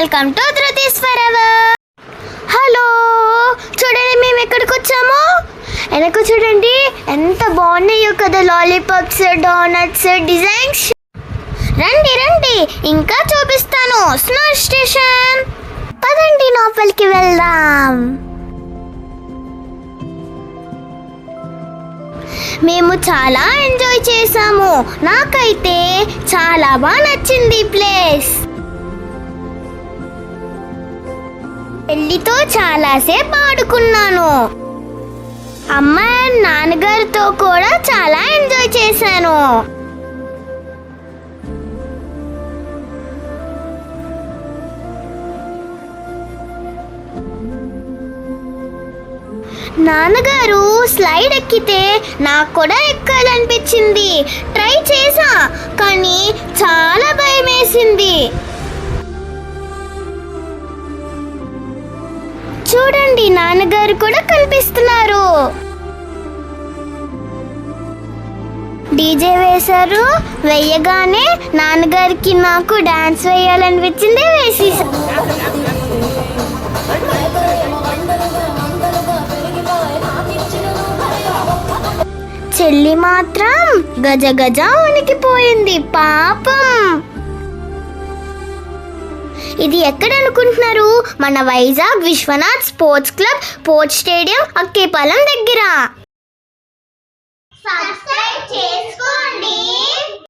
Welcome to Dhruti's forever. Hello, చూడండి మేము ఎక్కడికి వచ్చామో. వెనక చూడండి ఎంత బాగున్నాయో కదా లాలీపాప్స్, డోనట్స్, డిజైన్స్. రండి రండి, ఇంకా చూపిస్తాను. స్నో స్టేషన్, పదండి లోపలికి వెళ్దాం. మేము చాలా ఎంజాయ్ చేసాము. నాకైతే చాలా బాగా నచ్చింది ఈ ప్లేస్. పెళ్లితో చాలాసేపు ఆడుకున్నాను. అమ్మ నాన్నగారితో కూడా చాలా ఎంజాయ్ చేశాను. నాన్నగారు స్లైడ్ ఎక్కితే నాకు కూడా ఎక్కాలనిపించింది. ట్రై చేసా, కానీ చాలా భయం వేసింది. చూడండి, నాన్నగారు కూడా కనిపిస్తున్నారు. డీజే వేశారు. వేయగానే నాన్నగారికి నాకు డాన్స్ వేయాలనిపించింది, వేసేసా. చెల్లి మాత్రం గజ గజ వణికిపోయింది పాపం. ఇది ఎక్కడ అనుకుంటున్నారు? మన Vizag Vishwanath sports club, port stadium, Akkayapalem దగ్గర. సబ్స్క్రైబ్ చేసుకోండి.